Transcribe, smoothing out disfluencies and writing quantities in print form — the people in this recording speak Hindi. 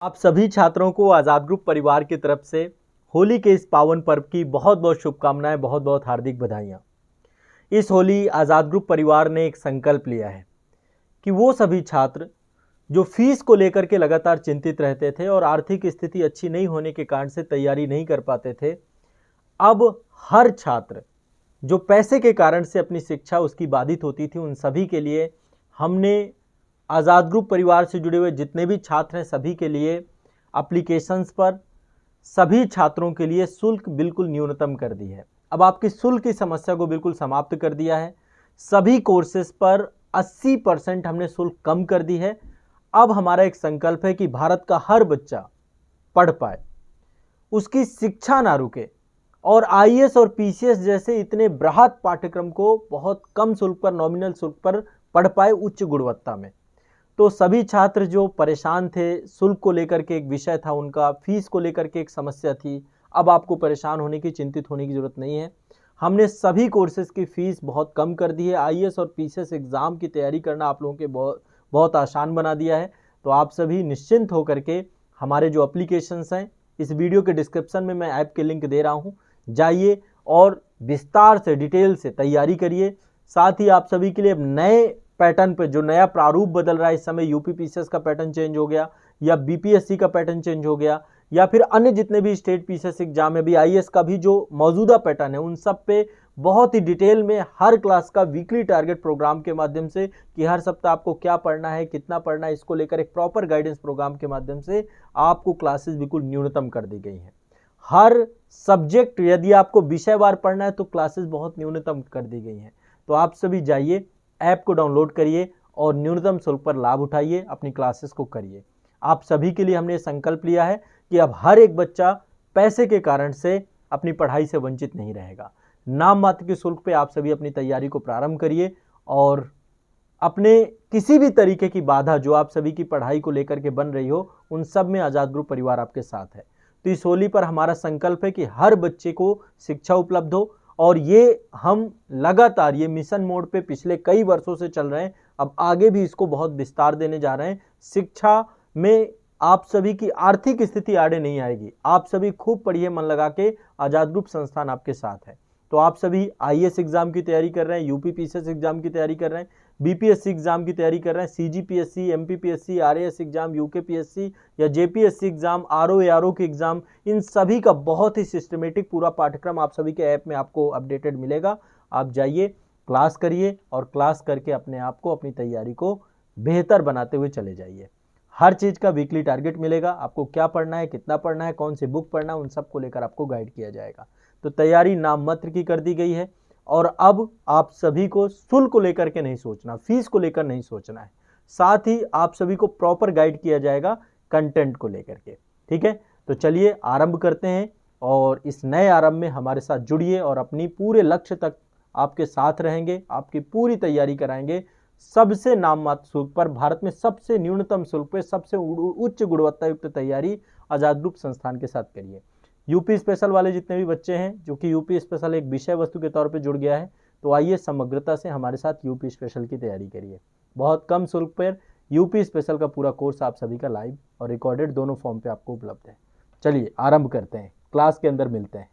आप सभी छात्रों को आज़ाद ग्रुप परिवार की तरफ से होली के इस पावन पर्व की बहुत बहुत शुभकामनाएं, बहुत बहुत हार्दिक बधाइयाँ। इस होली आज़ाद ग्रुप परिवार ने एक संकल्प लिया है कि वो सभी छात्र जो फीस को लेकर के लगातार चिंतित रहते थे और आर्थिक स्थिति अच्छी नहीं होने के कारण से तैयारी नहीं कर पाते थे, अब हर छात्र जो पैसे के कारण से अपनी शिक्षा उसकी बाधित होती थी, उन सभी के लिए हमने आज़ाद ग्रुप परिवार से जुड़े हुए जितने भी छात्र हैं सभी के लिए एप्लीकेशंस पर सभी छात्रों के लिए शुल्क बिल्कुल न्यूनतम कर दी है। अब आपकी शुल्क की समस्या को बिल्कुल समाप्त कर दिया है। सभी कोर्सेज पर 80% हमने शुल्क कम कर दी है। अब हमारा एक संकल्प है कि भारत का हर बच्चा पढ़ पाए, उसकी शिक्षा ना रुके और आईएएस और पीसीएस जैसे इतने बृहद पाठ्यक्रम को बहुत कम शुल्क पर, नॉमिनल शुल्क पर पढ़ पाए उच्च गुणवत्ता में। तो सभी छात्र जो परेशान थे, शुल्क को लेकर के एक विषय था उनका, फीस को लेकर के एक समस्या थी, अब आपको परेशान होने की, चिंतित होने की ज़रूरत नहीं है। हमने सभी कोर्सेज़ की फ़ीस बहुत कम कर दी है। आईएएस और पीसीएस एग्ज़ाम की तैयारी करना आप लोगों के बहुत आसान बना दिया है। तो आप सभी निश्चिंत होकर के हमारे जो एप्लीकेशंस हैं, इस वीडियो के डिस्क्रिप्शन में मैं ऐप के लिंक दे रहा हूँ, जाइए और विस्तार से, डिटेल से तैयारी करिए। साथ ही आप सभी के लिए नए पैटर्न पे, जो नया प्रारूप बदल रहा है इस समय, यूपी पीसीएस का पैटर्न चेंज हो गया या बीपीएससी का पैटर्न चेंज हो गया या फिर अन्य जितने भी स्टेट पीसीएस एग्जाम है, भी आईएएस का भी जो मौजूदा पैटर्न है, उन सब पे बहुत ही डिटेल में हर क्लास का वीकली टारगेट प्रोग्राम के माध्यम से कि हर सप्ताह आपको क्या पढ़ना है, कितना पढ़ना है, इसको लेकर एक प्रॉपर गाइडेंस प्रोग्राम के माध्यम से आपको क्लासेस बिल्कुल न्यूनतम कर दी गई हैं। हर सब्जेक्ट, यदि आपको विषयवार पढ़ना है तो क्लासेस बहुत न्यूनतम कर दी गई हैं। तो आप सभी जाइए, ऐप को डाउनलोड करिए और न्यूनतम शुल्क पर लाभ उठाइए, अपनी क्लासेस को करिए। आप सभी के लिए हमने संकल्प लिया है कि अब हर एक बच्चा पैसे के कारण से अपनी पढ़ाई से वंचित नहीं रहेगा। नाम मात्र के शुल्क पे आप सभी अपनी तैयारी को प्रारंभ करिए और अपने किसी भी तरीके की बाधा जो आप सभी की पढ़ाई को लेकर के बन रही हो, उन सब में आज़ाद ग्रुप परिवार आपके साथ है। तो इस होली पर हमारा संकल्प है कि हर बच्चे को शिक्षा उपलब्ध हो और ये हम लगातार ये मिशन मोड पे पिछले कई वर्षों से चल रहे हैं, अब आगे भी इसको बहुत विस्तार देने जा रहे हैं। शिक्षा में आप सभी की आर्थिक स्थिति आड़े नहीं आएगी। आप सभी खूब पढ़िए, मन लगा के, आज़ाद ग्रुप संस्थान आपके साथ है। तो आप सभी आईएएस एग्जाम की तैयारी कर रहे हैं, यूपी पीसीएस एग्जाम की तैयारी कर रहे हैं, बीपीएससी एग्जाम की तैयारी कर रहे हैं, CGPSC, MPPSC, RAS exam, UKPSC या जेपीएससी एग्जाम, आरओ एआरओ के एग्जाम, इन सभी का बहुत ही सिस्टमेटिक पूरा पाठ्यक्रम आप सभी के ऐप में आपको अपडेटेड मिलेगा। आप जाइए, क्लास करिए और क्लास करके अपने आप को, अपनी तैयारी को बेहतर बनाते हुए चले जाइए। हर चीज़ का वीकली टारगेट मिलेगा, आपको क्या पढ़ना है, कितना पढ़ना है, कौन सी बुक पढ़ना है, उन सब को लेकर आपको गाइड किया जाएगा। तो तैयारी नाम मात्र की कर दी गई है और अब आप सभी को शुल्क को लेकर के नहीं सोचना, फीस को लेकर नहीं सोचना है। साथ ही आप सभी को प्रॉपर गाइड किया जाएगा कंटेंट को लेकर के। ठीक है, तो चलिए आरंभ करते हैं और इस नए आरंभ में हमारे साथ जुड़िए और अपनी पूरे लक्ष्य तक आपके साथ रहेंगे, आपकी पूरी तैयारी कराएंगे सबसे नाम मात्र शुल्क पर। भारत में सबसे न्यूनतम शुल्क पर सबसे उच्च गुणवत्ता युक्त तैयारी आज़ाद ग्रुप संस्थान के साथ करिए। यूपी स्पेशल वाले जितने भी बच्चे हैं, जो कि यूपी स्पेशल एक विषय वस्तु के तौर पे जुड़ गया है, तो आइए समग्रता से हमारे साथ यूपी स्पेशल की तैयारी करिए। बहुत कम शुल्क पर यूपी स्पेशल का पूरा कोर्स आप सभी का लाइव और रिकॉर्डेड दोनों फॉर्म पे आपको उपलब्ध है। चलिए आरंभ करते हैं, क्लास के अंदर मिलते हैं।